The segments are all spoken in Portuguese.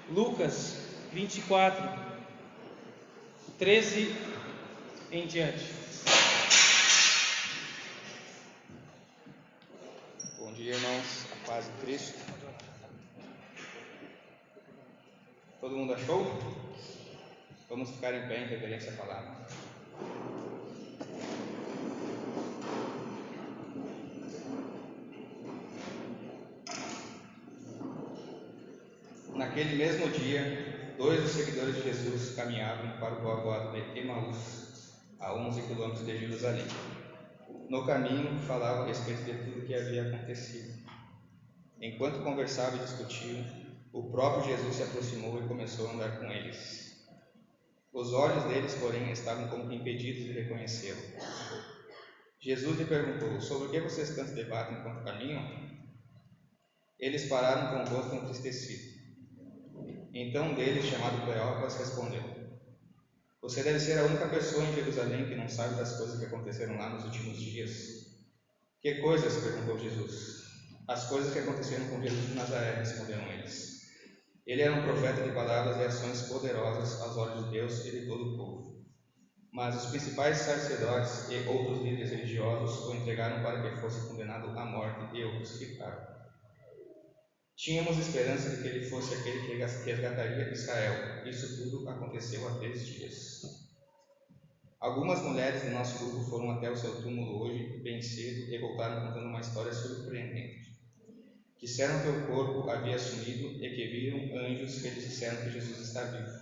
Lucas 24, 13 em diante. Bom dia, irmãos. A paz de Cristo. Todo mundo achou? Vamos ficar em pé em reverência à palavra. Naquele mesmo dia, 2 dos seguidores de Jesus caminhavam para o povoado de Emaús, a 11 quilômetros de Jerusalém. No caminho, falavam a respeito de tudo o que havia acontecido. Enquanto conversavam e discutiam, o próprio Jesus se aproximou e começou a andar com eles. Os olhos deles, porém, estavam como que impedidos de reconhecê-lo. Jesus lhe perguntou: sobre o que vocês tanto debatem enquanto caminham? Eles pararam com o rosto entristecido. Então um deles, chamado Cleopas, respondeu: você deve ser a única pessoa em Jerusalém que não sabe das coisas que aconteceram lá nos últimos dias. Que coisas? Perguntou Jesus. As coisas que aconteceram com Jesus de Nazaré, responderam eles. Ele era um profeta de palavras e ações poderosas aos olhos de Deus e de todo o povo. Mas os principais sacerdotes e outros líderes religiosos o entregaram para que fosse condenado à morte e o crucificaram. Tínhamos esperança de que ele fosse aquele que resgataria Israel. Isso tudo aconteceu há 3 dias. Algumas mulheres do nosso grupo foram até o seu túmulo hoje, bem cedo, e voltaram contando uma história surpreendente. Disseram que o corpo havia sumido e que viram anjos que lhes disseram que Jesus está vivo.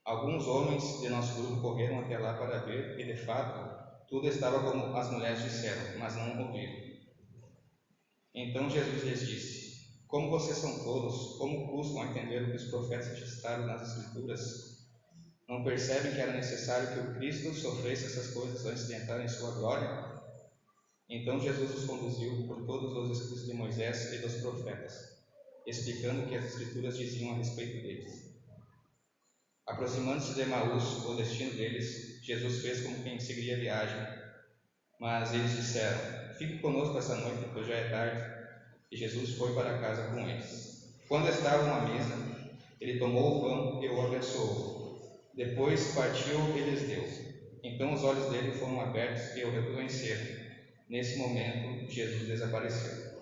Alguns homens de nosso grupo correram até lá para ver e, de fato, tudo estava como as mulheres disseram, mas não ouviram. Então Jesus lhes disse: como vocês são tolos, como custam a entender o que os profetas registraram nas Escrituras? Não percebem que era necessário que o Cristo sofresse essas coisas antes de entrar em sua glória? Então Jesus os conduziu por todos os escritos de Moisés e dos profetas, explicando o que as Escrituras diziam a respeito deles. Aproximando-se de Emaús, o destino deles, Jesus fez como quem seguiria a viagem. Mas eles disseram: fique conosco essa noite, pois já é tarde. E Jesus foi para casa com eles. Quando estavam à mesa, ele tomou o pão e o abençoou. Depois partiu e lhes deu. Então os olhos dele foram abertos e o reconheceram. Nesse momento, Jesus desapareceu.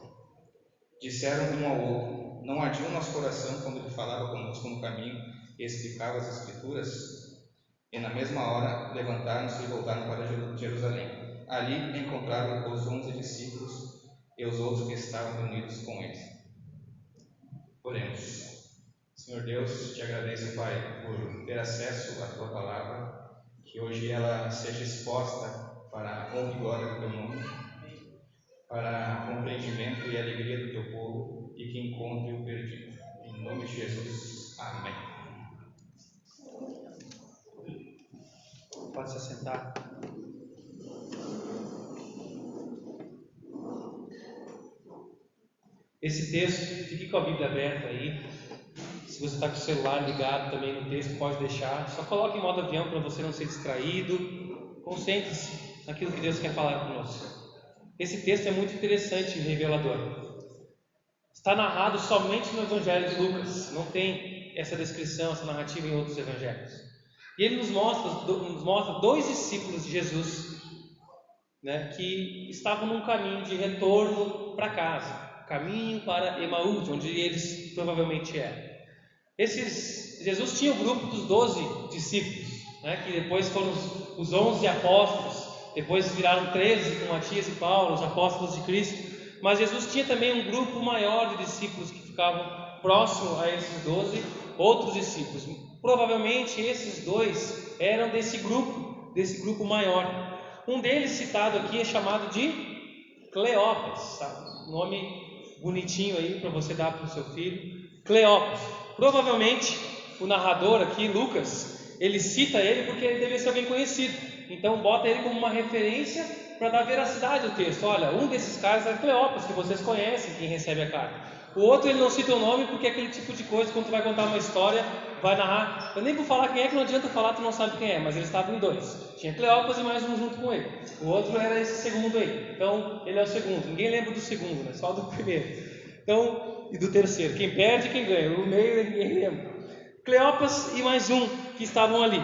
Disseram um ao outro: não ardia o nosso coração quando ele falava conosco no caminho e explicava as Escrituras? E na mesma hora levantaram-se e voltaram para Jerusalém. Ali encontraram os 11 discípulos e os outros que estavam reunidos com eles. Oremos. Senhor Deus, te agradeço, Pai, por ter acesso à Tua Palavra, que hoje ela seja exposta para a honra e glória do Teu nome, para compreendimento e alegria do Teu povo, e que encontre o perdido. Em nome de Jesus. Amém. Pode se assentar. Esse texto, fique com a Bíblia aberta aí. Se você está com o celular ligado também no texto, pode deixar. Só coloque em modo avião para você não ser distraído. Concentre-se naquilo que Deus quer falar conosco. Esse texto é muito interessante e revelador. Está narrado somente no Evangelho de Lucas. Não tem essa descrição, essa narrativa em outros evangelhos. E ele nos mostra 2 discípulos de Jesus, né, que estavam num caminho de retorno para casa. Caminho para Emaús, onde eles provavelmente eram. Jesus tinha o grupo dos 12 discípulos, né, que depois foram os 11 apóstolos, depois viraram 13 com Matias e Paulo, os apóstolos de Cristo. Mas Jesus tinha também um grupo maior de discípulos que ficavam próximo a esses 12 outros discípulos. Provavelmente esses 2 eram desse grupo maior. Um deles citado aqui é chamado de Cleopas, tá? Nome bonitinho aí para você dar para o seu filho, Cleopas. Provavelmente o narrador aqui, Lucas, ele cita ele porque ele deve ser alguém conhecido, então bota ele como uma referência para dar veracidade ao texto. Olha, um desses caras é Cleopas, que vocês conhecem, quem recebe a carta. O outro ele não cita o nome porque é aquele tipo de coisa, quando tu vai contar uma história, vai narrar, eu nem vou falar quem é, que não adianta falar, tu não sabe quem é, mas eles estavam em 2, tinha Cleopas e mais um junto com ele. O outro era esse segundo aí, então ele é o segundo, ninguém lembra do segundo, né? Só do primeiro. Então, e do terceiro, quem perde e quem ganha, o meio ninguém lembra. Cleopas e mais um que estavam ali.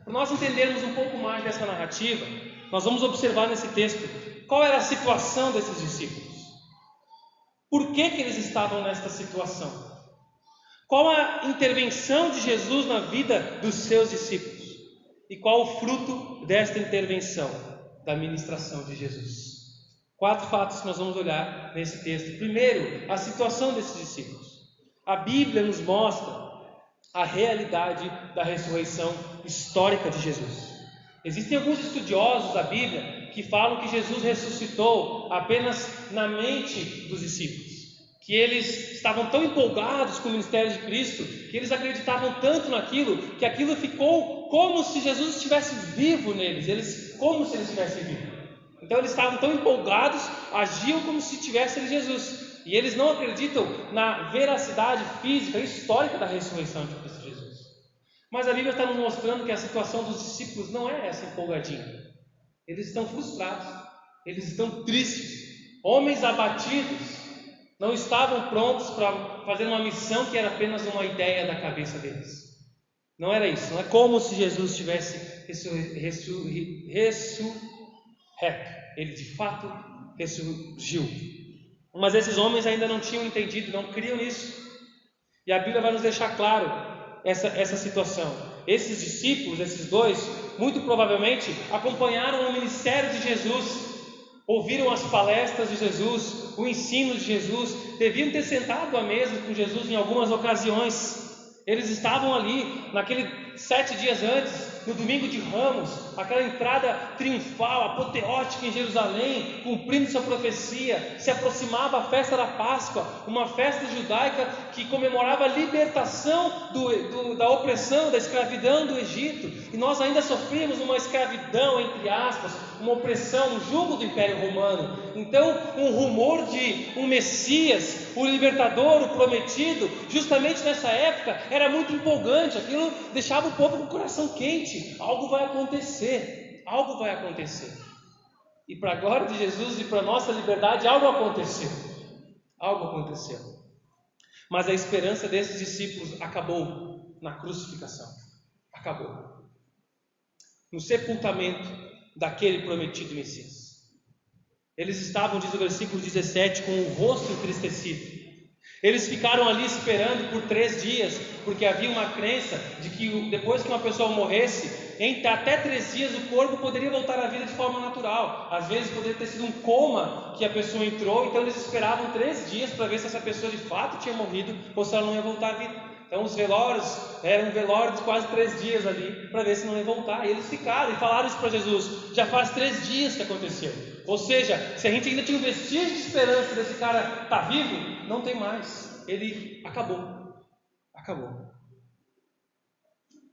Para nós entendermos um pouco mais dessa narrativa, nós vamos observar nesse texto qual era a situação desses discípulos. Por que eles estavam nesta situação? Qual a intervenção de Jesus na vida dos seus discípulos? E qual o fruto desta intervenção, da ministração de Jesus? 4 fatos que nós vamos olhar nesse texto. Primeiro, a situação desses discípulos. A Bíblia nos mostra a realidade da ressurreição histórica de Jesus. Existem alguns estudiosos da Bíblia que falam que Jesus ressuscitou apenas na mente dos discípulos, que eles estavam tão empolgados com o ministério de Cristo, que eles acreditavam tanto naquilo, que aquilo ficou como se Jesus estivesse vivo neles, como se ele estivesse vivo. Então eles estavam tão empolgados, agiam como se tivesse ele Jesus, e eles não acreditam na veracidade física e histórica da ressurreição de Cristo Jesus. Mas a Bíblia está nos mostrando que a situação dos discípulos não é essa empolgadinha. Eles estão frustrados, eles estão tristes, homens abatidos, não estavam prontos para fazer uma missão que era apenas uma ideia da cabeça deles. Não era isso, não é como se Jesus tivesse ressurreto. Ele de fato ressurgiu. Mas esses homens ainda não tinham entendido, não criam nisso. E a Bíblia vai nos deixar claro essa situação. Esses discípulos, esses dois, muito provavelmente acompanharam o ministério de Jesus, ouviram as palestras de Jesus, o ensino de Jesus, deviam ter sentado à mesa com Jesus em algumas ocasiões. Eles estavam ali, naquele 7 dias antes, no domingo de Ramos, aquela entrada triunfal, apoteótica em Jerusalém, cumprindo sua profecia. Se aproximava a festa da Páscoa, uma festa judaica que comemorava a libertação da opressão, da escravidão do Egito. E nós ainda sofríamos uma escravidão, entre aspas, uma opressão, um jugo do Império Romano. Então, um rumor de um Messias, o libertador, o prometido, justamente nessa época, era muito empolgante. Aquilo deixava o povo com o coração quente. Algo vai acontecer, algo vai acontecer. E para a glória de Jesus e para a nossa liberdade, algo aconteceu. Algo aconteceu. Mas a esperança desses discípulos acabou na crucificação. Acabou. No sepultamento daquele prometido Messias. Eles estavam, diz o versículo 17, com o rosto entristecido. Eles ficaram ali esperando por 3 dias, porque havia uma crença de que depois que uma pessoa morresse, em até 3 dias o corpo poderia voltar à vida de forma natural. Às vezes poderia ter sido um coma que a pessoa entrou, então eles esperavam 3 dias para ver se essa pessoa de fato tinha morrido ou se ela não ia voltar à vida. Então os velórios eram um velório de quase 3 dias ali, para ver se não ia voltar. E eles ficaram e falaram isso para Jesus. Já faz 3 dias que aconteceu. Ou seja, se a gente ainda tinha um vestígio de esperança desse cara estar vivo, não tem mais. Ele acabou. Acabou.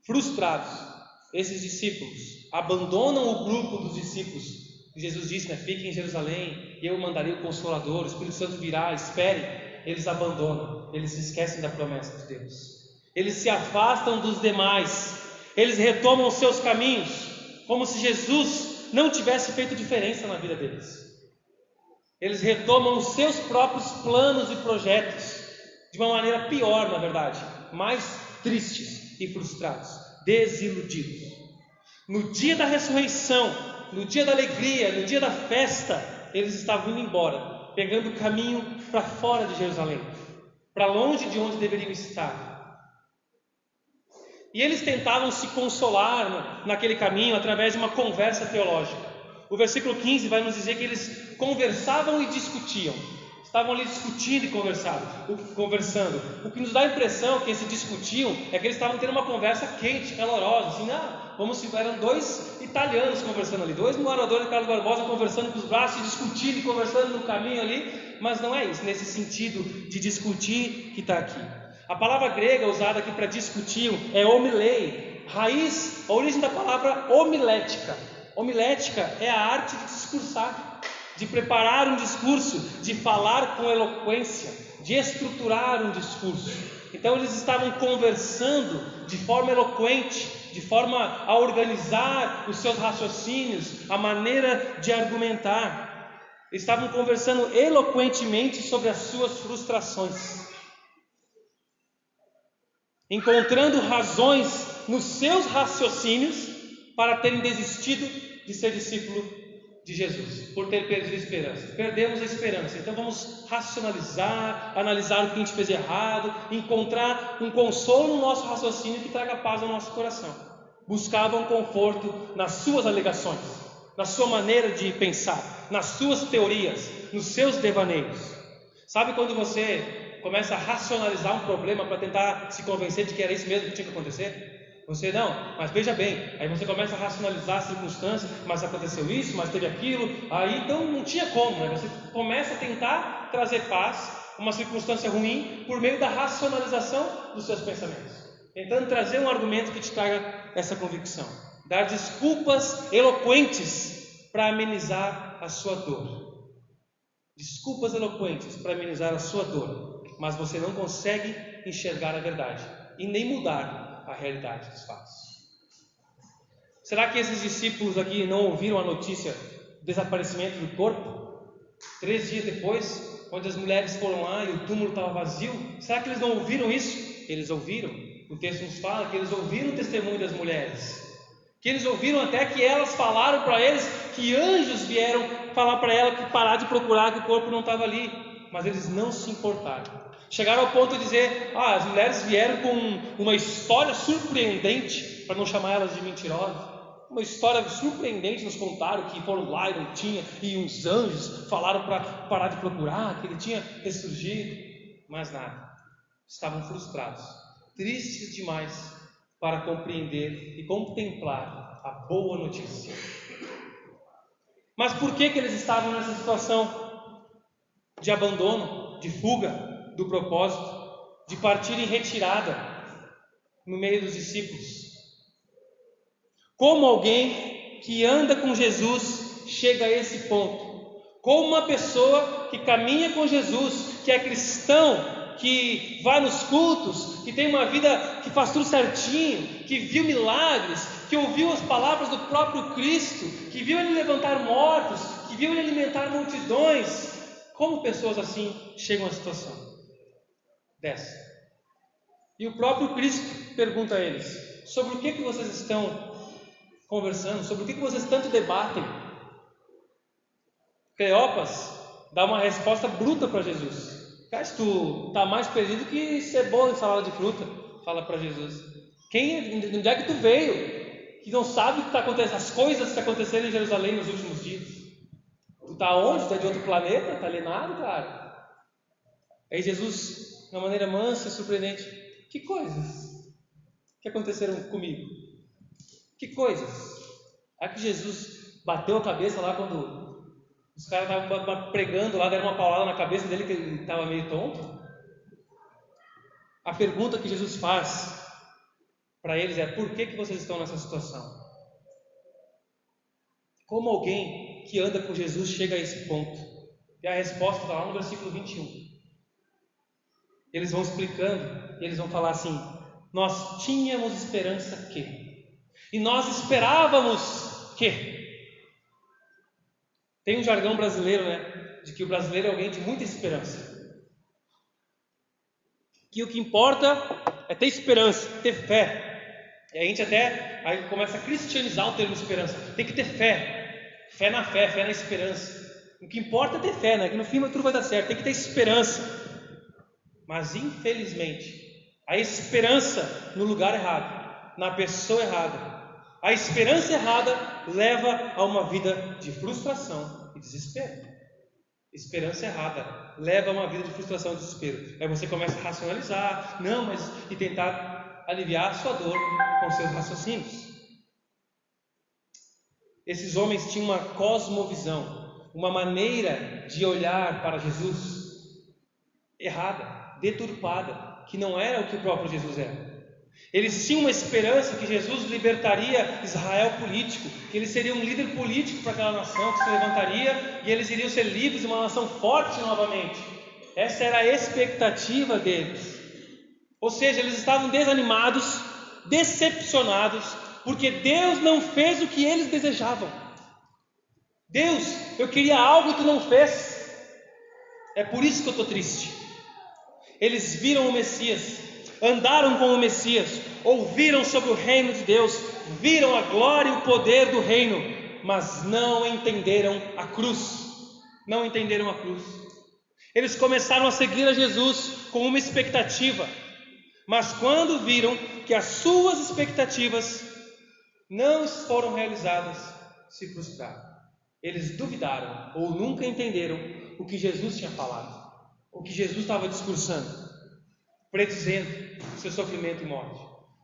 Frustrados, esses discípulos abandonam o grupo dos discípulos. Jesus disse, fiquem em Jerusalém, e eu mandarei o Consolador, o Espírito Santo virá, esperem. Eles abandonam, eles se esquecem da promessa de Deus. Eles se afastam dos demais. Eles retomam os seus caminhos, como se Jesus não tivesse feito diferença na vida deles. Eles retomam os seus próprios planos e projetos, de uma maneira pior, na verdade, mais tristes e frustrados, desiludidos. No dia da ressurreição, no dia da alegria, no dia da festa, eles estavam indo embora, pegando o caminho para fora de Jerusalém, para longe de onde deveriam estar. E eles tentavam se consolar naquele caminho através de uma conversa teológica. O versículo 15 vai nos dizer que eles conversavam e discutiam. Estavam ali discutindo e conversando. O que nos dá a impressão que eles discutiam é que eles estavam tendo uma conversa quente, calorosa, assim, como se eram 2 italianos conversando ali, 2 moradores de Carlos Barbosa conversando com os braços, discutindo e conversando no caminho ali, mas não é isso, nesse sentido de discutir que está aqui. A palavra grega usada aqui para discutir é homilei, a origem da palavra homilética. Homilética é a arte de discursar, de preparar um discurso, de falar com eloquência, de estruturar um discurso. Então eles estavam conversando de forma eloquente, de forma a organizar os seus raciocínios, a maneira de argumentar. estavam conversando eloquentemente sobre as suas frustrações, encontrando razões nos seus raciocínios para terem desistido de ser discípulo de Jesus, por ter perdido a esperança. Perdemos a esperança, então vamos racionalizar, analisar o que a gente fez de errado, encontrar um consolo no nosso raciocínio que traga paz ao nosso coração. Buscavam conforto nas suas alegações, na sua maneira de pensar, nas suas teorias, nos seus devaneios. Sabe quando você começa a racionalizar um problema para tentar se convencer de que era isso mesmo que tinha que acontecer? Você não, mas veja bem, aí você começa a racionalizar as circunstâncias, mas aconteceu isso, mas teve aquilo, aí então não tinha como, né? Você começa a tentar trazer paz, uma circunstância ruim, por meio da racionalização dos seus pensamentos, tentando trazer um argumento que te traga essa convicção, dar desculpas eloquentes para amenizar a sua dor, desculpas eloquentes para amenizar a sua dor, mas você não consegue enxergar a verdade e nem mudar a realidade dos fatos. Será que esses discípulos aqui não ouviram a notícia do desaparecimento do corpo? 3 dias depois, quando as mulheres foram lá e o túmulo estava vazio, será que eles não ouviram isso? Eles ouviram. O texto nos fala que eles ouviram o testemunho das mulheres, que eles ouviram até que elas falaram para eles que anjos vieram falar para ela que parar de procurar, que o corpo não estava ali, mas eles não se importaram. Chegaram ao ponto de dizer, as mulheres vieram com uma história surpreendente, para não chamar elas de mentirosas. Uma história surpreendente, nos contaram que foram lá e não tinha, e uns anjos falaram para parar de procurar, que ele tinha ressurgido, mas nada. Estavam frustrados, tristes demais para compreender e contemplar a boa notícia. Mas por que eles estavam nessa situação de abandono, de fuga do propósito, de partir em retirada no meio dos discípulos? Como alguém que anda com Jesus chega a esse ponto? Como uma pessoa que caminha com Jesus, que é cristão, que vai nos cultos, que tem uma vida que faz tudo certinho, que viu milagres, que ouviu as palavras do próprio Cristo, que viu Ele levantar mortos, que viu Ele alimentar multidões, como pessoas assim chegam à situação dessa? E o próprio Cristo pergunta a eles: sobre o que vocês estão conversando? Sobre o que vocês tanto debatem? Cleopas dá uma resposta bruta para Jesus. Cara, tu está mais perdido que cebola em salada de fruta. Fala para Jesus: onde é que tu veio? Que não sabe o que está acontecendo, as coisas que aconteceram em Jerusalém nos últimos dias. Tu está onde? Tu é de outro planeta? Está alienado, cara? Aí Jesus, de uma maneira mansa e surpreendente: que coisas que aconteceram comigo? Que coisas? Será que Jesus bateu a cabeça lá quando os caras estavam pregando lá, deram uma paulada na cabeça dele que ele estava meio tonto? A pergunta que Jesus faz para eles é: por que vocês estão nessa situação? Como alguém que anda com Jesus chega a esse ponto? E a resposta está lá no versículo 21. Eles vão explicando e eles vão falar assim: nós tínhamos esperança que, e nós esperávamos que. Tem um jargão brasileiro, né, de que o brasileiro é alguém de muita esperança, que o que importa é ter esperança, ter fé. E a gente até aí começa a cristianizar o termo esperança. Tem que ter fé, fé na esperança. O que importa é ter fé, né, que no fim tudo vai dar certo. Tem que ter esperança. Mas infelizmente a esperança no lugar errado, na pessoa errada, a esperança errada leva a uma vida de frustração e desespero. Esperança errada leva a uma vida de frustração e desespero. Aí você começa a racionalizar, e tentar aliviar a sua dor com seus raciocínios. Esses homens tinham uma cosmovisão, uma maneira de olhar para Jesus errada, deturpada, que não era o que o próprio Jesus era. Eles tinham uma esperança que Jesus libertaria Israel político, que ele seria um líder político para aquela nação que se levantaria e eles iriam ser livres, uma nação forte novamente. Essa era a expectativa deles. Ou seja, eles estavam desanimados, decepcionados, porque Deus não fez o que eles desejavam. Deus eu queria algo e tu não fez. É por isso que eu estou triste. Eles viram o Messias, andaram com o Messias, ouviram sobre o reino de Deus, viram a glória e o poder do reino, mas não entenderam a cruz. Não entenderam a cruz. Eles começaram a seguir a Jesus com uma expectativa, mas quando viram que as suas expectativas não foram realizadas, se frustraram. Eles duvidaram ou nunca entenderam o que Jesus tinha falado, o que Jesus estava discursando, predizendo seu sofrimento e morte.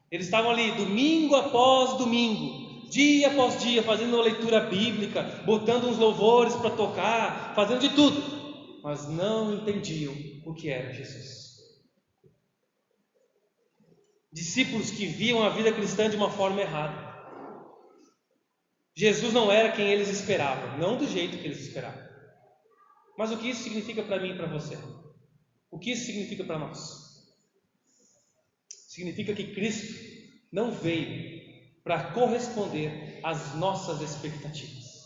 Eles estavam ali domingo após domingo, dia após dia, fazendo uma leitura bíblica, botando uns louvores para tocar, fazendo de tudo, mas não entendiam o que era Jesus. Discípulos que viam a vida cristã de uma forma errada. Jesus não era quem eles esperavam, não do jeito que eles esperavam. Mas o que isso significa para mim e para você? O que isso significa para nós? Significa que Cristo não veio para corresponder às nossas expectativas.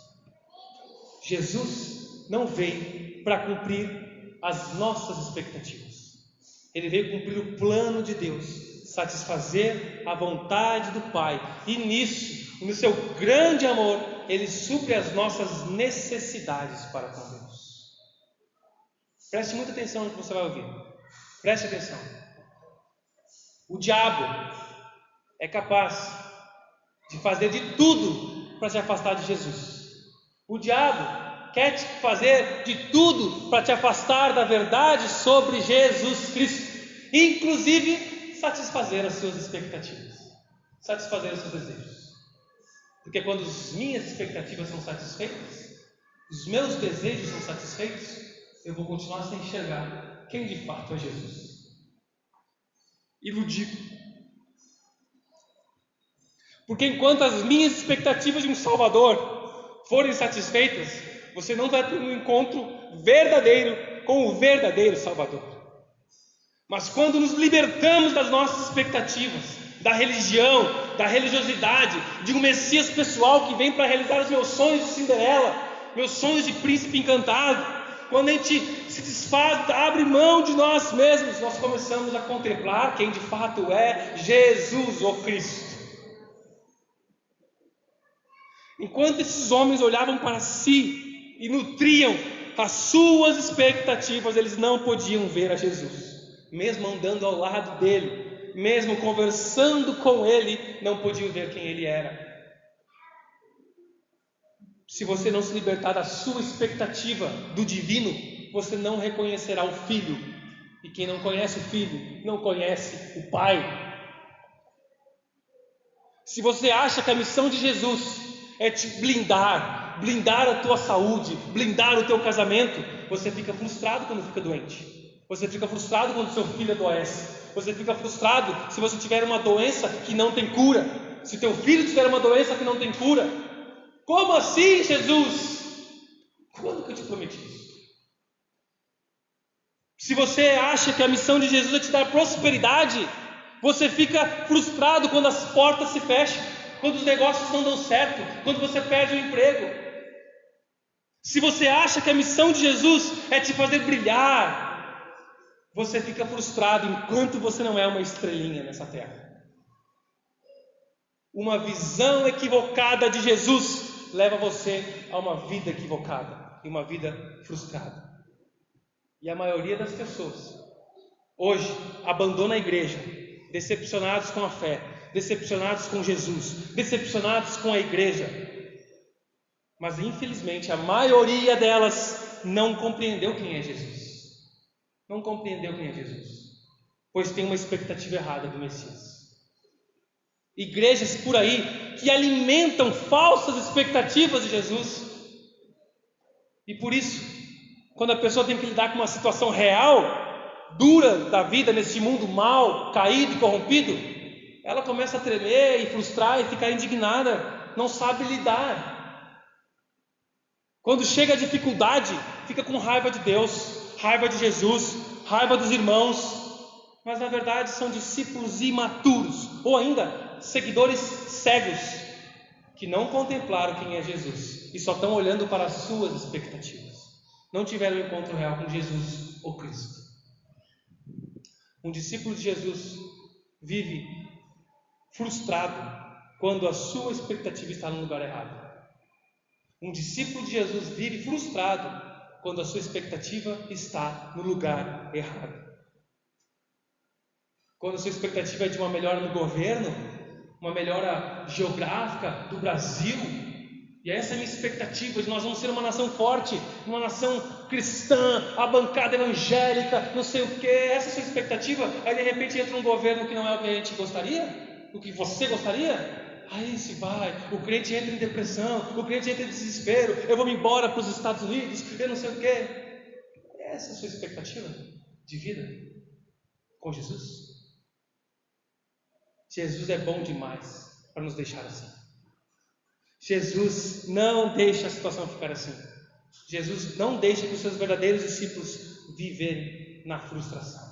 Jesus não veio para cumprir as nossas expectativas. Ele veio cumprir o plano de Deus, satisfazer a vontade do Pai, e nisso, no seu grande amor, Ele supre as nossas necessidades para com Deus. Preste muita atenção no que você vai ouvir. Preste atenção. O diabo é capaz de fazer de tudo para te afastar de Jesus. O diabo quer te fazer de tudo para te afastar da verdade sobre Jesus Cristo, inclusive satisfazer as suas expectativas, satisfazer os seus desejos. Porque quando as minhas expectativas são satisfeitas, os meus desejos são satisfeitos, eu vou continuar sem enxergar quem de fato é Jesus. Iludido. Porque enquanto as minhas expectativas de um Salvador forem satisfeitas, você não vai ter um encontro verdadeiro com o verdadeiro Salvador. Mas quando nos libertamos das nossas expectativas, da religião, da religiosidade, de um Messias pessoal que vem para realizar os meus sonhos de Cinderela, meus sonhos de príncipe encantado, quando a gente se desfaz, abre mão de nós mesmos, nós começamos a contemplar quem de fato é Jesus, o Cristo. Enquanto esses homens olhavam para si e nutriam as suas expectativas, eles não podiam ver a Jesus. Mesmo andando ao lado dele, mesmo conversando com ele, não podiam ver quem ele era. Se você não se libertar da sua expectativa do divino, você não reconhecerá o Filho. E quem não conhece o Filho, não conhece o Pai. Se você acha que a missão de Jesus é te blindar a tua saúde, blindar o teu casamento, você fica frustrado quando fica doente. Você fica frustrado quando seu filho adoece. Você fica frustrado se você tiver uma doença que não tem cura. Se teu filho tiver uma doença que não tem cura. Como assim, Jesus? Quando que eu te prometi isso? Se você acha que a missão de Jesus é te dar prosperidade, você fica frustrado quando as portas se fecham, quando os negócios não dão certo, quando você perde o emprego. Se você acha que a missão de Jesus é te fazer brilhar, você fica frustrado enquanto você não é uma estrelinha nessa terra. Uma visão equivocada de Jesus leva você a uma vida equivocada e uma vida frustrada. E a maioria das pessoas hoje abandona a igreja, decepcionados com a fé, decepcionados com Jesus, decepcionados com a igreja. Mas infelizmente a maioria delas não compreendeu quem é Jesus. Não compreendeu quem é Jesus, pois tem uma expectativa errada do Messias. Igrejas por aí que alimentam falsas expectativas de Jesus. E por isso, quando a pessoa tem que lidar com uma situação real, dura da vida nesse mundo mal, caído e corrompido, ela começa a tremer e frustrar e ficar indignada, não sabe lidar. Quando chega a dificuldade, fica com raiva de Deus, raiva de Jesus, raiva dos irmãos, mas na verdade são discípulos imaturos, ou ainda seguidores cegos, que não contemplaram quem é Jesus e só estão olhando para as suas expectativas. Não tiveram um encontro real com Jesus, o Cristo. Um discípulo de Jesus vive frustrado quando a sua expectativa está no lugar errado. Um discípulo de Jesus vive frustrado quando a sua expectativa está no lugar errado. Quando a sua expectativa é de uma melhora no governo, uma melhora geográfica do Brasil, e essa é a minha expectativa, de nós vamos ser uma nação forte, uma nação cristã, a bancada evangélica, não sei o que, essa é a sua expectativa. Aí de repente entra um governo que não é o que a gente gostaria, o que você gostaria. Aí se vai, o crente entra em depressão, o crente entra em desespero, eu vou me embora para os Estados Unidos, eu não sei o que. Essa é a sua expectativa de vida com Jesus? Jesus é bom demais para nos deixar assim. Jesus não deixa a situação ficar assim. Jesus não deixa que os seus verdadeiros discípulos viverem na frustração.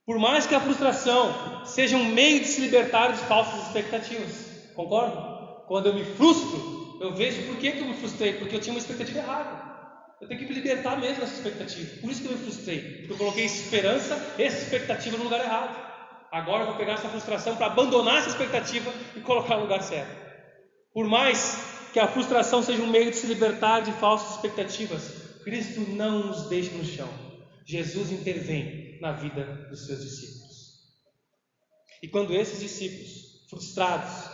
Por mais que a frustração seja um meio de se libertar de falsas expectativas. Concorda? Quando eu me frustro, eu vejo por que eu me frustrei, porque eu tinha uma expectativa errada. Eu tenho que me libertar mesmo dessa expectativa. Por isso que eu me frustrei, porque eu coloquei esperança, essa expectativa no lugar errado. Agora eu vou pegar essa frustração para abandonar essa expectativa e colocar no lugar certo. Por mais que a frustração seja um meio de se libertar de falsas expectativas, Cristo não nos deixa no chão. Jesus intervém na vida dos seus discípulos. E quando esses discípulos, frustrados,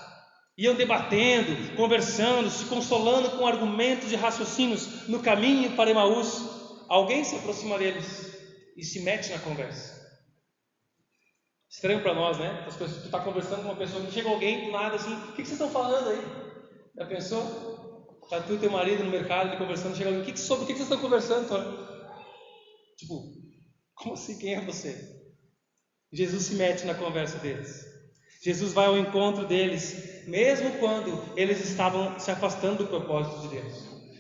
iam debatendo, conversando, se consolando com argumentos e raciocínios no caminho para Emaús, alguém se aproxima deles e se mete na conversa. Estranho para nós, né? As pessoas, tu está conversando com uma pessoa, chega alguém do nada assim, o que vocês estão falando aí? Já pensou? Está tu e teu marido no mercado, conversando, chega alguém, sobre o que vocês estão conversando? Tipo, como assim? Quem é você? Jesus se mete na conversa deles. Jesus vai ao encontro deles, mesmo quando eles estavam se afastando do propósito de Deus.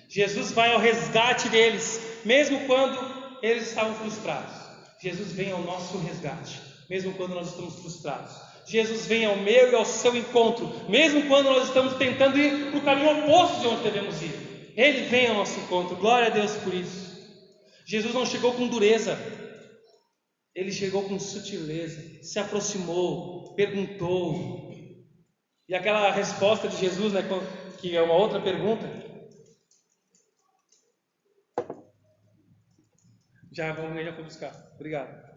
Jesus vai ao resgate deles, mesmo quando eles estavam frustrados. Jesus vem ao nosso resgate, mesmo quando nós estamos frustrados. Jesus vem ao meu e ao seu encontro, mesmo quando nós estamos tentando ir para o caminho oposto de onde devemos ir. Ele vem ao nosso encontro, glória a Deus por isso. Jesus não chegou com dureza, ele chegou com sutileza, se aproximou, perguntou. E aquela resposta de Jesus, né, que é uma outra pergunta. Já vou buscar, obrigado.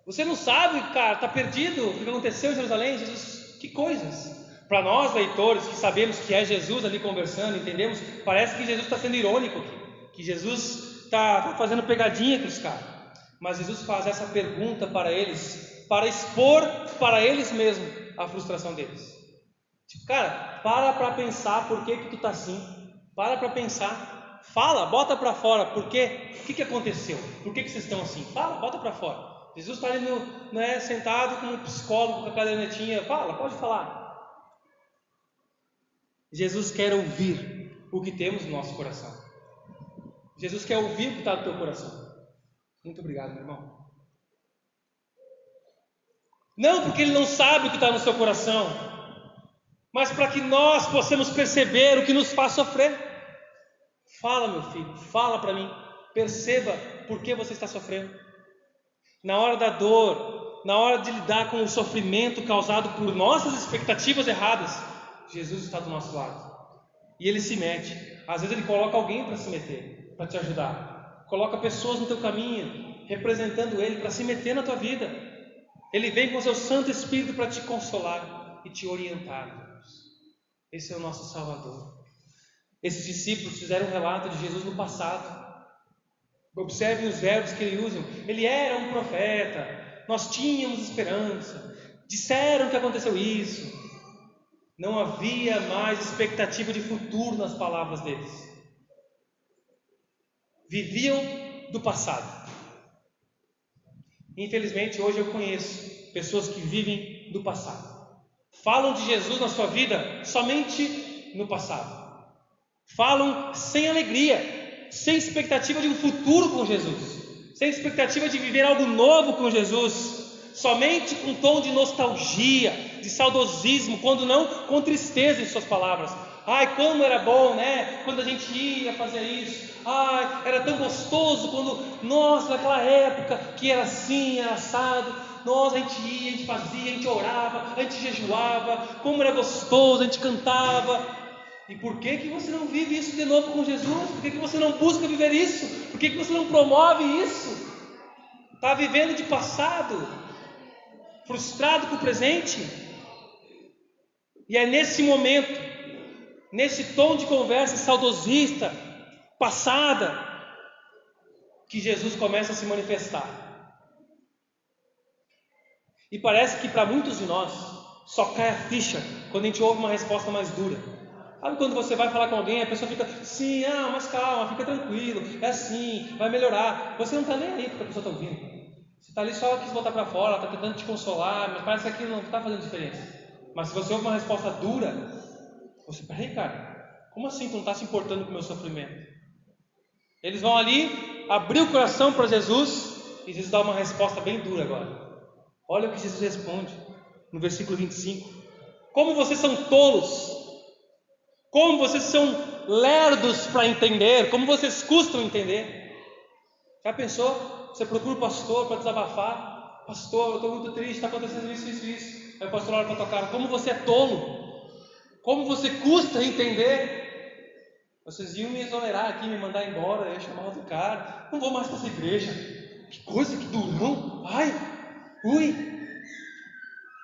Você não sabe, cara, está perdido, o que aconteceu em Jerusalém? Jesus, que coisas? Para nós, leitores, que sabemos que é Jesus ali conversando, entendemos, parece que Jesus está sendo irônico aqui, que Jesus está fazendo pegadinha com os caras. Mas Jesus faz essa pergunta para eles, para expor para eles mesmos a frustração deles. Tipo, cara, para pensar por que tu está assim, para pensar, fala, bota para fora, por quê? O que aconteceu? Por que vocês estão assim? Fala, bota para fora. Jesus está ali sentado como um psicólogo com a cadernetinha. Fala, pode falar. Jesus quer ouvir o que temos no nosso coração. Jesus quer ouvir o que está no teu coração. Muito obrigado, meu irmão. Não porque Ele não sabe o que está no seu coração, mas para que nós possamos perceber o que nos faz sofrer. Fala, meu filho, fala para mim. Perceba por que você está sofrendo. Na hora da dor, na hora de lidar com o sofrimento causado por nossas expectativas erradas, Jesus está do nosso lado. E Ele se mete. Às vezes Ele coloca alguém para se meter, para te ajudar. Coloca pessoas no teu caminho, representando Ele, para se meter na tua vida. Ele vem com o seu Santo Espírito para te consolar e te orientar. Esse é o nosso Salvador. Esses discípulos fizeram um relato de Jesus no passado. Observem os verbos que ele usa. Ele era um profeta, nós tínhamos esperança, disseram que aconteceu isso. Não havia mais expectativa de futuro nas palavras deles. Viviam do passado. Infelizmente, hoje eu conheço pessoas que vivem do passado. Falam de Jesus na sua vida somente no passado. Falam sem alegria, sem expectativa de um futuro com Jesus, sem expectativa de viver algo novo com Jesus, somente com um tom de nostalgia, de saudosismo, quando não com tristeza em suas palavras. Ai, como era bom, né? Quando a gente ia fazer isso. Ai, era tão gostoso quando, nossa, naquela época que era assim, era assado. Nossa, a gente ia, a gente fazia, a gente orava, a gente jejuava. Como era gostoso, a gente cantava. E por que você não vive isso de novo com Jesus? Por que você não busca viver isso? Por que você não promove isso? Está vivendo de passado, frustrado com o presente. E é nesse momento, nesse tom de conversa saudosista, passada, que Jesus começa a se manifestar. E parece que para muitos de nós só cai a ficha quando a gente ouve uma resposta mais dura. Sabe quando você vai falar com alguém, a pessoa fica, sim, mas calma, fica tranquilo, é assim, vai melhorar. Você não está nem aí porque a pessoa está ouvindo. Você está ali só quis botar para fora, está tentando te consolar, mas parece que aquilo não está fazendo diferença. Mas se você ouve uma resposta dura, você, peraí, cara, como assim tu não está se importando com o meu sofrimento? Eles vão ali, abrir o coração para Jesus, e Jesus dá uma resposta bem dura agora. Olha o que Jesus responde no versículo 25. Como vocês são tolos, como vocês são lerdos para entender, como vocês custam entender. Já pensou? Você procura o pastor para desabafar. Pastor, eu estou muito triste, está acontecendo isso. Aí o pastor olha para tua cara, como você é tolo, como você custa entender. Vocês iam me exonerar aqui, me mandar embora, eu ia chamar outro cara, não vou mais para essa igreja. Que coisa, que durão, ai, ui.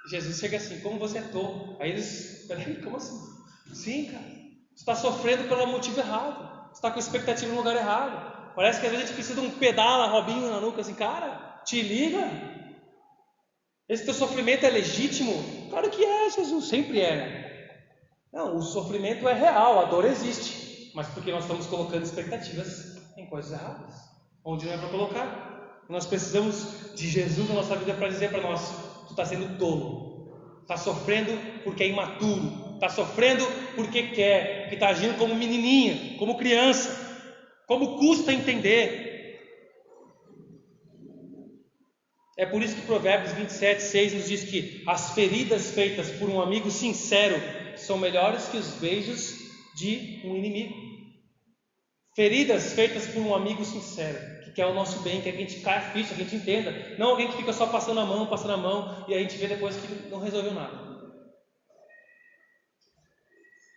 Jesus chega assim, como você é tolo. Aí eles, peraí, como assim? Sim, cara, você está sofrendo pelo motivo errado, você está com expectativa no lugar errado. Parece que às vezes a gente precisa de um pedala, Robinho na nuca, assim, cara, te liga. Esse teu sofrimento é legítimo? Claro que é, Jesus, sempre é, né? Não, o sofrimento é real, a dor existe, mas porque nós estamos colocando expectativas em coisas erradas, onde não é para colocar. Nós precisamos de Jesus na nossa vida para dizer para nós, tu está sendo tolo, está sofrendo porque é imaturo, está sofrendo porque quer, porque está agindo como menininha, como criança, como custa entender. É por isso que Provérbios 27:6 nos diz que as feridas feitas por um amigo sincero são melhores que os beijos de um inimigo. Feridas feitas por um amigo sincero, que quer o nosso bem, quer que a gente caia a ficha, que a gente entenda. Não alguém que fica só passando a mão, e a gente vê depois que não resolveu nada.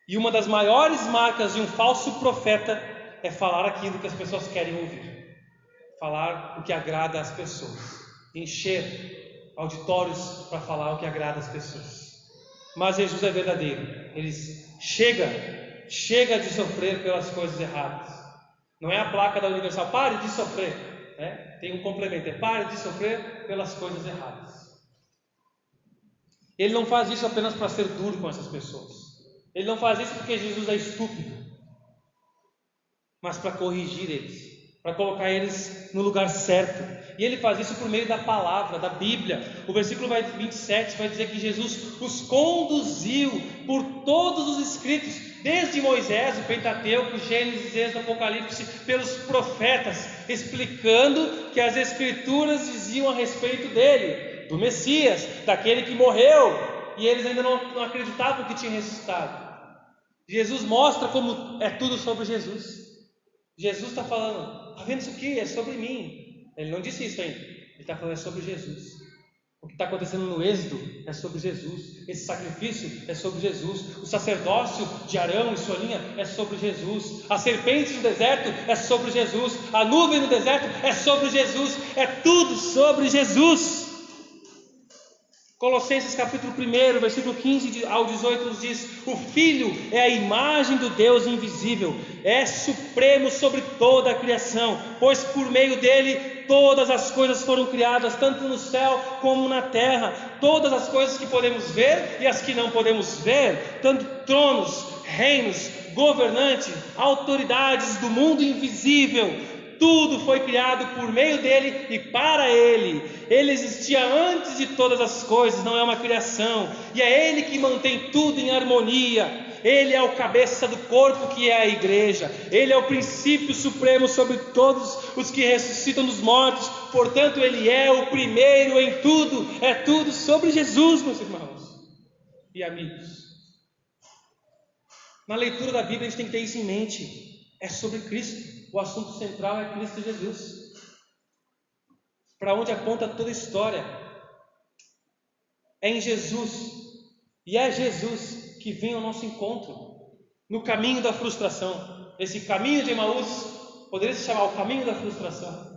E uma das maiores marcas de um falso profeta é falar aquilo que as pessoas querem ouvir. Falar o que agrada às pessoas. Encher auditórios para falar o que agrada às pessoas. Mas Jesus é verdadeiro. Ele chega de sofrer pelas coisas erradas. Não é a placa da Universal, pare de sofrer, né? Tem um complemento, pare de sofrer pelas coisas erradas. Ele não faz isso apenas para ser duro com essas pessoas. Ele não faz isso porque Jesus é estúpido, mas para corrigir eles, para colocar eles no lugar certo. E ele faz isso por meio da palavra, da Bíblia. O versículo 27 vai dizer que Jesus os conduziu por todos os escritos, desde Moisés, o Pentateuco, Gênesis, Êxodo, Apocalipse, pelos profetas, explicando que as Escrituras diziam a respeito dele, do Messias, daquele que morreu, e eles ainda não acreditavam que tinha ressuscitado. Jesus mostra como é tudo sobre Jesus. Jesus está falando, está vendo isso aqui? É sobre mim. Ele não disse isso ainda. Ele está falando, é sobre Jesus. O que está acontecendo no Êxodo é sobre Jesus. Esse sacrifício é sobre Jesus. O sacerdócio de Arão e sua linha é sobre Jesus. A serpente no deserto é sobre Jesus. A nuvem no deserto é sobre Jesus. É tudo sobre Jesus. Colossenses capítulo 1, versículo 15 ao 18 nos diz: o Filho é a imagem do Deus invisível, é supremo sobre toda a criação, pois por meio dele todas as coisas foram criadas, tanto no céu como na terra, todas as coisas que podemos ver e as que não podemos ver, tanto tronos, reinos, governantes, autoridades do mundo invisível. Tudo foi criado por meio dele e para ele. Ele existia antes de todas as coisas, não é uma criação. E é ele que mantém tudo em harmonia. Ele é o cabeça do corpo que é a igreja. Ele é o princípio supremo sobre todos os que ressuscitam dos mortos, portanto Ele é o primeiro em tudo. É tudo sobre Jesus, meus irmãos e amigos. Na leitura da Bíblia a gente tem que ter isso em mente. É sobre Cristo. O assunto central é Cristo Jesus. Para onde aponta toda a história. É em Jesus. E é Jesus que vem ao nosso encontro. No caminho da frustração. Esse caminho de Emaús poderia se chamar o caminho da frustração.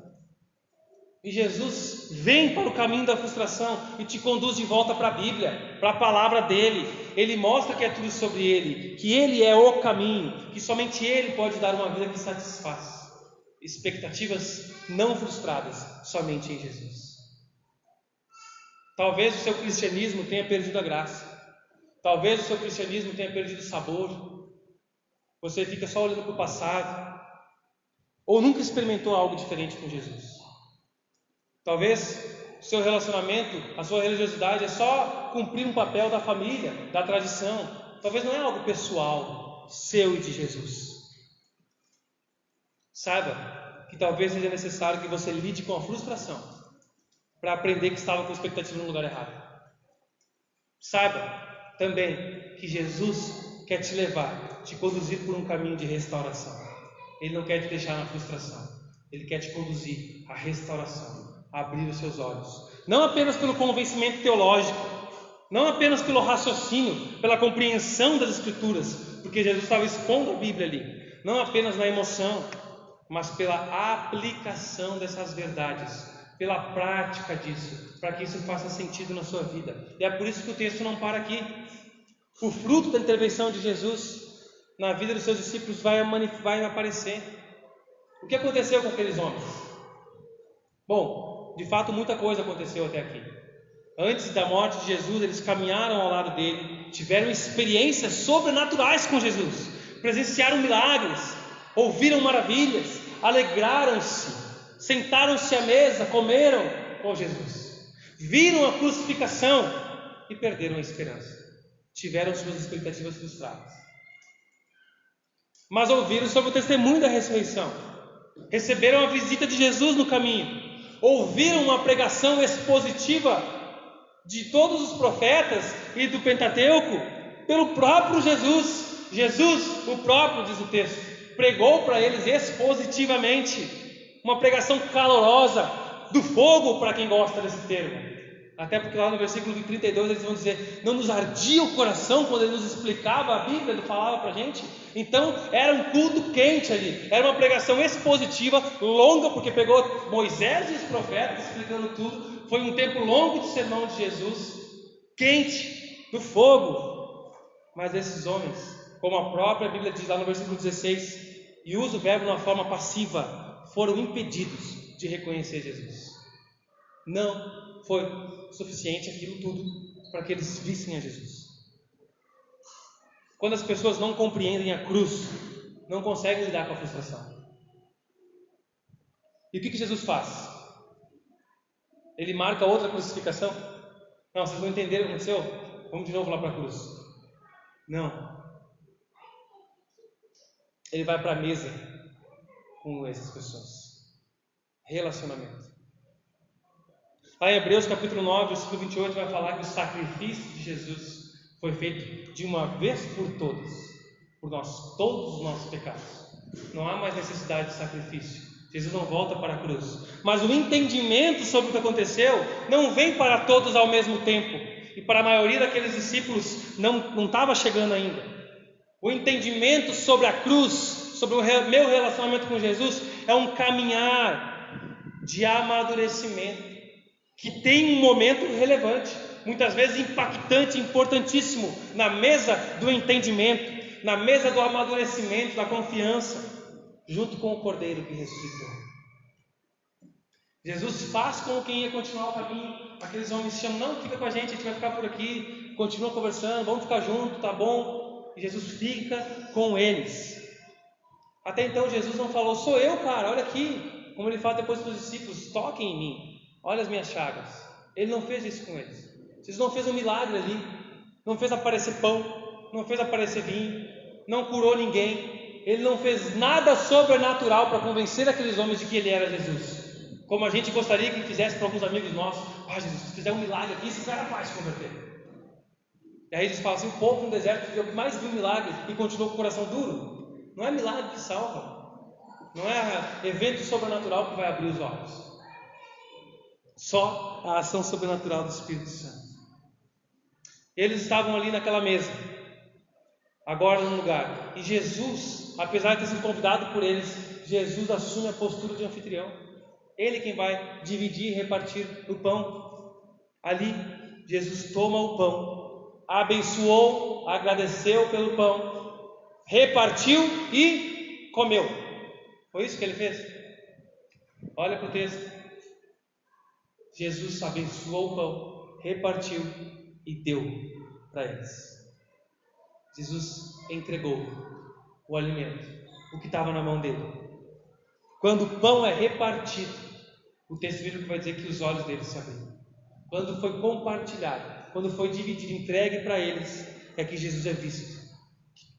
E Jesus vem para o caminho da frustração e te conduz de volta para a Bíblia, para a palavra dele. Ele mostra que é tudo sobre ele, que ele é o caminho, que somente ele pode dar uma vida que satisfaz. Expectativas não frustradas, somente em Jesus. Talvez o seu cristianismo tenha perdido a graça. Talvez o seu cristianismo tenha perdido o sabor. Você fica só olhando para o passado. Ou nunca experimentou algo diferente com Jesus. Talvez o seu relacionamento, a sua religiosidade é só cumprir um papel da família, da tradição. Talvez não é algo pessoal, seu e de Jesus. Saiba que talvez seja necessário que você lide com a frustração para aprender que estava com expectativa no lugar errado. Saiba também que Jesus quer te levar, te conduzir por um caminho de restauração. Ele não quer te deixar na frustração. Ele quer te conduzir à restauração. Abrir os seus olhos, não apenas pelo convencimento teológico, não apenas pelo raciocínio, pela compreensão das Escrituras, porque Jesus estava expondo a Bíblia ali, não apenas na emoção, mas pela aplicação dessas verdades, pela prática disso, para que isso faça sentido na sua vida. E é por isso que o texto não para aqui. O fruto da intervenção de Jesus na vida dos seus discípulos vai aparecer. O que aconteceu com aqueles homens? Bom, de fato, muita coisa aconteceu até aqui. Antes da morte de Jesus, eles caminharam ao lado dele, tiveram experiências sobrenaturais com Jesus, presenciaram milagres, ouviram maravilhas, alegraram-se, sentaram-se à mesa, comeram com Jesus, viram a crucificação e perderam a esperança, tiveram suas expectativas frustradas. Mas ouviram sobre o testemunho da ressurreição, receberam a visita de Jesus no caminho, ouviram uma pregação expositiva de todos os profetas e do Pentateuco pelo próprio Jesus. Jesus, o próprio, diz o texto, pregou para eles expositivamente, uma pregação calorosa, do fogo, para quem gosta desse termo. Até porque lá no versículo 32 eles vão dizer: não nos ardia o coração quando ele nos explicava a Bíblia, ele falava para a gente. Então era um culto quente ali, era uma pregação expositiva, longa, porque pegou Moisés e os profetas explicando tudo. Foi um tempo longo de sermão de Jesus, quente, do fogo. Mas esses homens, como a própria Bíblia diz lá no versículo 16, e usa o verbo de uma forma passiva, foram impedidos de reconhecer Jesus. Não foi suficiente aquilo tudo para que eles vissem a Jesus. Quando as pessoas não compreendem a cruz, não conseguem lidar com a frustração. E o que Jesus faz? Ele marca outra crucificação? Não, vocês não entenderam o que aconteceu? Vamos de novo lá para a cruz. Não. Ele vai para a mesa com essas pessoas. Relacionamento. Lá em Hebreus capítulo 9, versículo 28, vai falar que o sacrifício de Jesus foi feito de uma vez por todas, por todos os nossos pecados. Não há mais necessidade de sacrifício. Jesus não volta para a cruz. Mas o entendimento sobre o que aconteceu não vem para todos ao mesmo tempo. E para a maioria daqueles discípulos não estava chegando ainda. O entendimento sobre a cruz, sobre o meu relacionamento com Jesus, é um caminhar de amadurecimento, que tem um momento relevante, muitas vezes impactante, importantíssimo, na mesa do entendimento, na mesa do amadurecimento, da confiança, junto com o Cordeiro que ressuscitou. Jesus faz com quem ia continuar o caminho. Aqueles homens chamam: não, fica com a gente vai ficar por aqui, continua conversando, vamos ficar junto, tá bom? E Jesus fica com eles. Até então Jesus não falou: sou eu, cara, olha aqui, como ele fala depois para os discípulos: toquem em mim, olha as minhas chagas. Ele não fez isso com eles. Jesus não fez um milagre ali, não fez aparecer pão, não fez aparecer vinho, não curou ninguém. Ele não fez nada sobrenatural para convencer aqueles homens de que ele era Jesus. Como a gente gostaria que fizesse para alguns amigos nossos. Jesus, se fizer um milagre aqui, esse cara vai se converter. E aí eles falam assim, o povo no deserto que mais viu milagre e continuou com o coração duro. Não é milagre que salva. Não é evento sobrenatural que vai abrir os olhos. Só a ação sobrenatural do Espírito Santo. Eles estavam ali naquela mesa, agora no lugar. E Jesus, apesar de ter sido convidado por eles, Jesus assume a postura de anfitrião. Ele quem vai dividir e repartir o pão. Ali, Jesus toma o pão, abençoou, agradeceu pelo pão, repartiu e comeu. Foi isso que ele fez? Olha para o texto. Jesus abençoou o pão, repartiu e deu para eles. Jesus entregou o alimento, o que estava na mão dele. Quando o pão é repartido, o texto bíblico vai dizer que os olhos deles se abriram. Quando foi compartilhado, quando foi dividido, entregue para eles, é que Jesus é visto.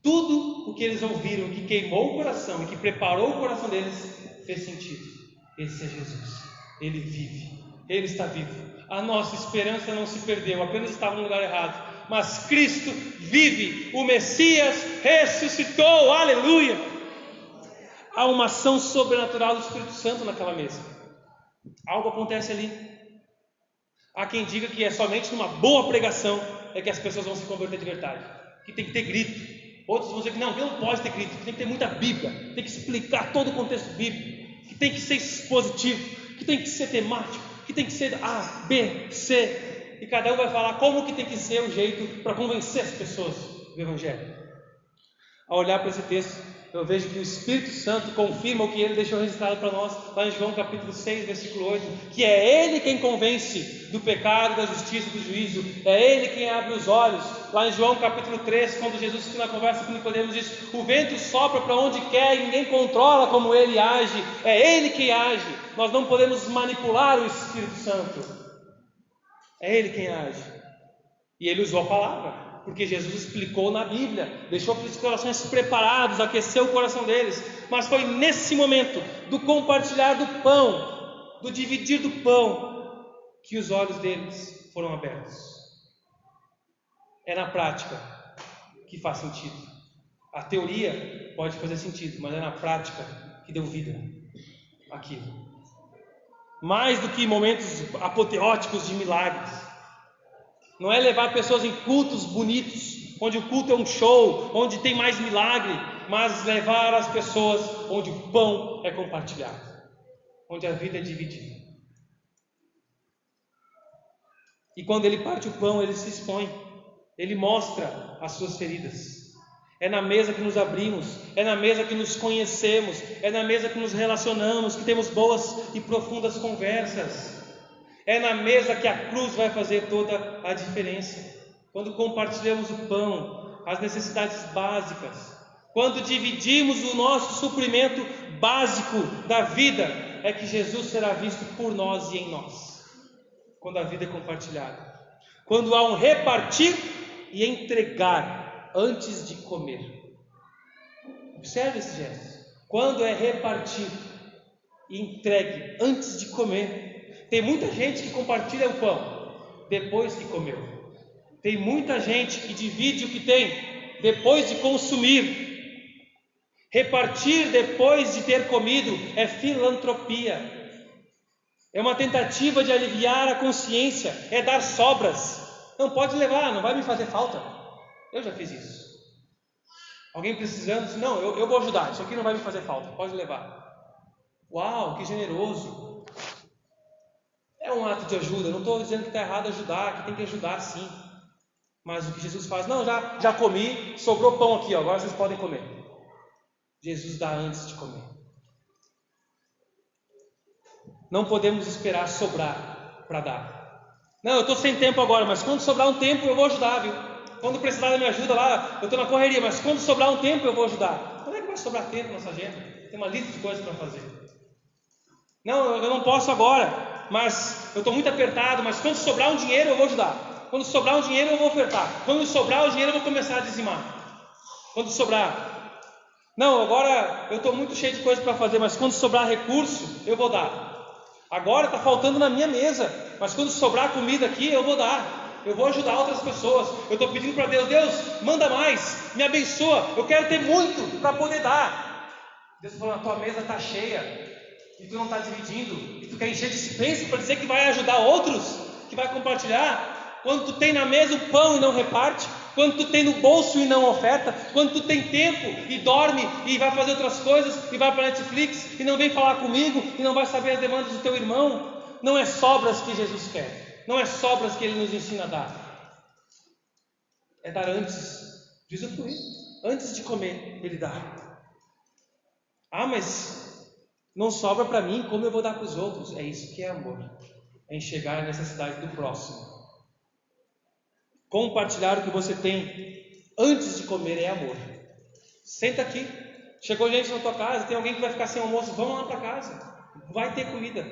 Tudo o que eles ouviram, que queimou o coração e que preparou o coração deles, fez sentido. Esse é Jesus. Ele vive. Ele está vivo. A nossa esperança não se perdeu, apenas estava no lugar errado. Mas Cristo vive. O Messias ressuscitou. Aleluia! Há uma ação sobrenatural do Espírito Santo naquela mesa. Algo acontece ali. Há quem diga que é somente numa boa pregação é que as pessoas vão se converter de verdade. Que tem que ter grito. Outros vão dizer que não pode ter grito, que tem que ter muita Bíblia, tem que explicar todo o contexto bíblico, que tem que ser expositivo, que tem que ser temático, que tem que ser A, B, C, e cada um vai falar como que tem que ser o jeito para convencer as pessoas do Evangelho. Ao olhar para esse texto, eu vejo que o Espírito Santo confirma o que ele deixou registrado para nós, lá em João capítulo 6, versículo 8, que é ele quem convence do pecado, da justiça e do juízo, é ele quem abre os olhos. Lá em João capítulo 3, quando Jesus, na conversa com Nicodemos, diz: o vento sopra para onde quer e ninguém controla como ele age, é ele quem age. Nós não podemos manipular o Espírito Santo, é ele quem age. E ele usou a palavra, porque Jesus explicou na Bíblia, deixou aqueles corações preparados, aqueceu o coração deles. Mas foi nesse momento do compartilhar do pão, do dividir do pão, que os olhos deles foram abertos. É na prática que faz sentido. A teoria pode fazer sentido, mas é na prática que deu vida àquilo. Mais do que momentos apoteóticos de milagres. Não é levar pessoas em cultos bonitos, onde o culto é um show, onde tem mais milagre, mas levar as pessoas onde o pão é compartilhado, onde a vida é dividida. E quando ele parte o pão, ele se expõe, ele mostra as suas feridas. É na mesa que nos abrimos, é na mesa que nos conhecemos, é na mesa que nos relacionamos, que temos boas e profundas conversas. É na mesa que a cruz vai fazer toda a diferença. Quando compartilhamos o pão, as necessidades básicas, quando dividimos o nosso suprimento básico da vida, é que Jesus será visto por nós e em nós. Quando a vida é compartilhada, quando há um repartir e entregar antes de comer. Observe esse gesto. Quando é repartir e entregue antes de comer. Tem muita gente que compartilha o pão depois que comeu. Tem muita gente que divide o que tem depois de consumir. Repartir depois de ter comido é filantropia. É uma tentativa de aliviar a consciência, é dar sobras. Não pode levar, não vai me fazer falta. Eu já fiz isso. Alguém precisando, disse, não, eu vou ajudar, isso aqui não vai me fazer falta, pode levar. Uau, que generoso. É um ato de ajuda, não estou dizendo que está errado ajudar, que tem que ajudar sim. Mas o que Jesus faz, não, já comi, sobrou pão aqui, agora vocês podem comer. Jesus dá antes de comer. Não podemos esperar sobrar para dar. Não, eu estou sem tempo agora, mas quando sobrar um tempo eu vou ajudar, viu? Quando precisar da minha ajuda lá, eu estou na correria, mas quando sobrar um tempo eu vou ajudar. Como é que vai sobrar tempo na nossa agenda? Tem uma lista de coisas para fazer. Não, eu não posso agora, mas eu estou muito apertado, mas quando sobrar um dinheiro eu vou ajudar. Quando sobrar um dinheiro eu vou ofertar. Quando sobrar o dinheiro eu vou começar a dizimar. Quando sobrar. Não, agora eu estou muito cheio de coisas para fazer, mas quando sobrar recurso eu vou dar. Agora está faltando na minha mesa, mas quando sobrar comida aqui, eu vou dar. Eu vou ajudar outras pessoas. Eu estou pedindo para Deus, Deus, manda mais, me abençoa. Eu quero ter muito para poder dar. Deus falou, a tua mesa está cheia e tu não está dividindo, e tu quer encher de dispensa para dizer que vai ajudar outros, que vai compartilhar. Quando tu tem na mesa o pão e não reparte, quando tu tem no bolso e não oferta, quando tu tem tempo e dorme e vai fazer outras coisas e vai para Netflix e não vem falar comigo e não vai saber as demandas do teu irmão. Não é sobras que Jesus quer, não é sobras que Ele nos ensina a dar, é dar antes de usufruir, antes de comer Ele dá. Ah, mas não sobra para mim, como eu vou dar para os outros? É isso que é amor, é enxergar a necessidade do próximo. Compartilhar o que você tem antes de comer é amor. Senta aqui, chegou gente na tua casa, tem alguém que vai ficar sem almoço, vamos lá para casa, vai ter comida,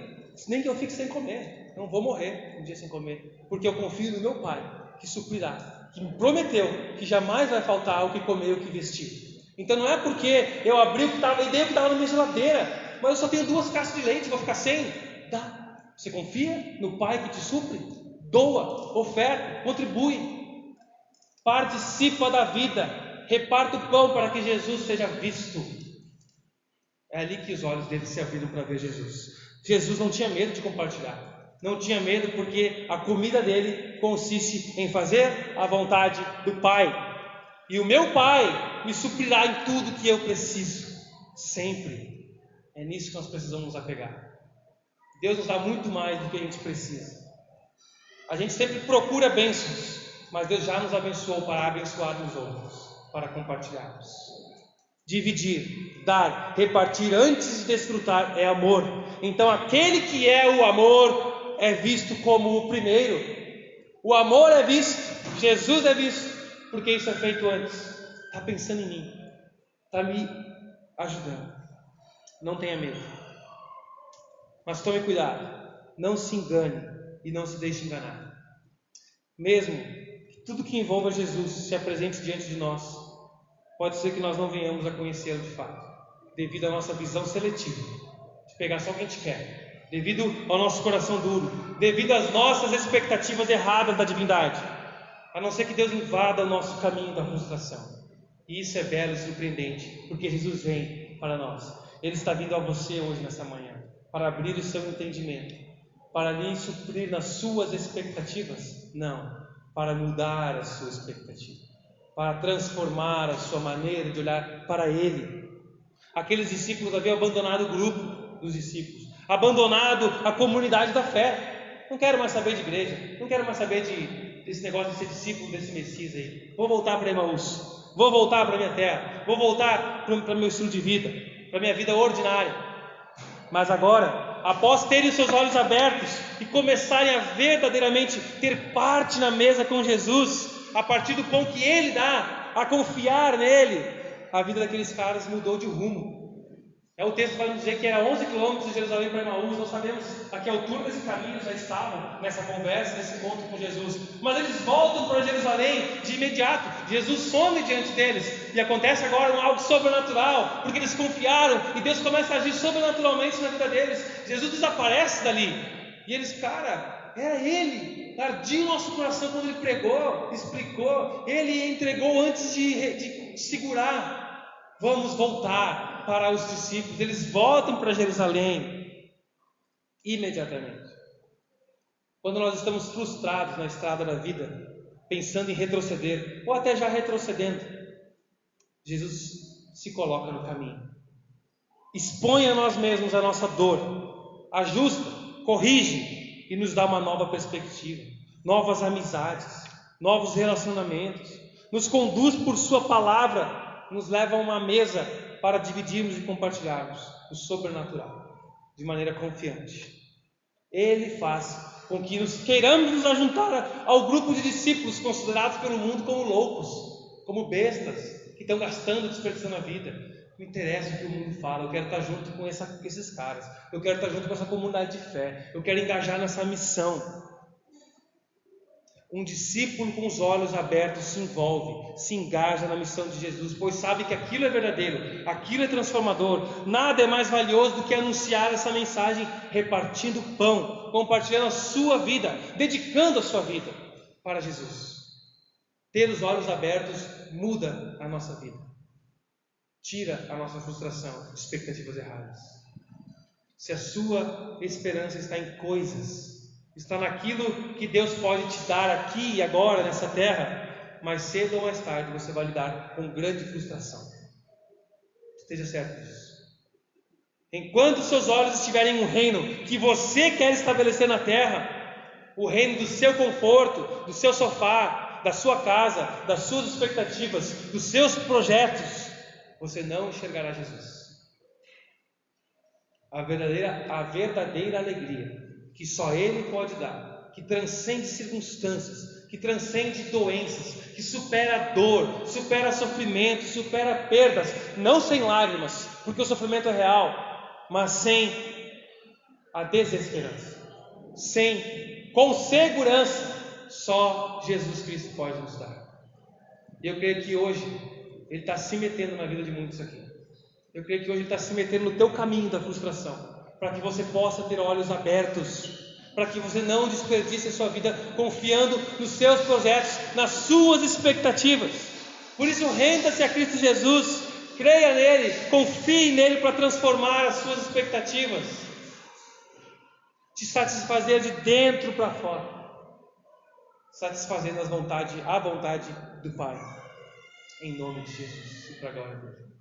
nem que eu fique sem comer, não vou morrer um dia sem comer, porque eu confio no meu Pai, que suprirá, que me prometeu que jamais vai faltar o que comer e o que vestir. Então não é porque eu abri o que estava e dei o que estava na minha geladeira, mas eu só tenho 2 caixas de leite, vou ficar sem? Dá. Você confia no Pai que te supre? Doa, oferta, contribui, participa da vida, reparta o pão para que Jesus seja visto. É ali que os olhos dele se abriram para ver Jesus. Jesus não tinha medo de compartilhar, não tinha medo porque a comida dele consiste em fazer a vontade do Pai, e o meu Pai me suprirá em tudo que eu preciso, sempre. É nisso que nós precisamos nos apegar. Deus nos dá muito mais do que a gente precisa. A gente sempre procura bênçãos, mas Deus já nos abençoou para abençoar os outros, para compartilharmos. Dividir, dar, repartir antes de desfrutar é amor. Então aquele que é o amor é visto como o primeiro. O amor é visto, Jesus é visto, porque isso é feito antes. Está pensando em mim, está me ajudando. Não tenha medo, mas tome cuidado, não se engane e não se deixe enganar. Mesmo que tudo que envolva Jesus se apresente diante de nós, pode ser que nós não venhamos a conhecê-lo de fato, devido à nossa visão seletiva, de pegar só o que a gente quer, devido ao nosso coração duro, devido às nossas expectativas erradas da divindade, a não ser que Deus invada o nosso caminho da frustração. E isso é belo e surpreendente, porque Jesus vem para nós. Ele está vindo a você hoje, nessa manhã, para abrir o seu entendimento, para lhe suprir nas suas expectativas? Não, para mudar a sua expectativa, para transformar a sua maneira de olhar para Ele. Aqueles discípulos haviam abandonado o grupo dos discípulos, abandonado a comunidade da fé. Não quero mais saber de igreja, não quero mais saber desse negócio de ser discípulo desse Messias aí. Vou voltar para Emaús, vou voltar para a minha terra, vou voltar para o meu estilo de vida, para a minha vida ordinária. Mas agora, após terem os seus olhos abertos e começarem a verdadeiramente ter parte na mesa com Jesus, a partir do pão que Ele dá, a confiar nele, a vida daqueles caras mudou de rumo. O texto vai nos dizer que era 11 quilômetros de Jerusalém para Emaús. Não sabemos a que altura desse caminho já estavam nessa conversa, nesse encontro com Jesus, mas eles voltam para Jerusalém de imediato. Jesus some diante deles e acontece agora algo sobrenatural, porque eles confiaram e Deus começa a agir sobrenaturalmente na vida deles. Jesus desaparece dali e eles, cara, era Ele, ardia o nosso coração quando Ele pregou, explicou, Ele entregou antes de segurar. Vamos voltar para os discípulos. Eles voltam para Jerusalém imediatamente. Quando nós estamos frustrados na estrada da vida, pensando em retroceder, ou até já retrocedendo, Jesus se coloca no caminho, expõe a nós mesmos a nossa dor, ajusta, corrige e nos dá uma nova perspectiva, novas amizades, novos relacionamentos, nos conduz por sua palavra, nos leva a uma mesa para dividirmos e compartilharmos o sobrenatural de maneira confiante. Ele faz com que queiramos nos ajuntar ao grupo de discípulos considerados pelo mundo como loucos, como bestas, que estão gastando, desperdiçando a vida. Não interessa o que o mundo fala, eu quero estar junto com esses caras, eu quero estar junto com essa comunidade de fé, eu quero engajar nessa missão. Um discípulo com os olhos abertos se envolve, se engaja na missão de Jesus, pois sabe que aquilo é verdadeiro, aquilo é transformador. Nada é mais valioso do que anunciar essa mensagem, repartindo pão, compartilhando a sua vida, dedicando a sua vida para Jesus. Ter os olhos abertos muda a nossa vida, tira a nossa frustração, expectativas erradas. Se a sua esperança está em coisas, está naquilo que Deus pode te dar aqui e agora nessa terra, mais cedo ou mais tarde você vai lidar com grande frustração. Esteja certo disso. Enquanto seus olhos estiverem em um reino que você quer estabelecer na terra, o reino do seu conforto, do seu sofá, da sua casa, das suas expectativas, dos seus projetos, você não enxergará Jesus. A verdadeira alegria que só Ele pode dar, que transcende circunstâncias, que transcende doenças, que supera a dor, supera sofrimento, supera perdas, não sem lágrimas, porque o sofrimento é real, mas sem a desesperança, com segurança, só Jesus Cristo pode nos dar. E eu creio que hoje Ele está se metendo na vida de muitos aqui. Eu creio que hoje Ele está se metendo no teu caminho da frustração, para que você possa ter olhos abertos, para que você não desperdice a sua vida confiando nos seus projetos, nas suas expectativas. Por isso, renda-se a Cristo Jesus, creia nele, confie nele para transformar as suas expectativas, te satisfazer de dentro para fora, satisfazendo a vontade do Pai, em nome de Jesus e para a glória de Deus.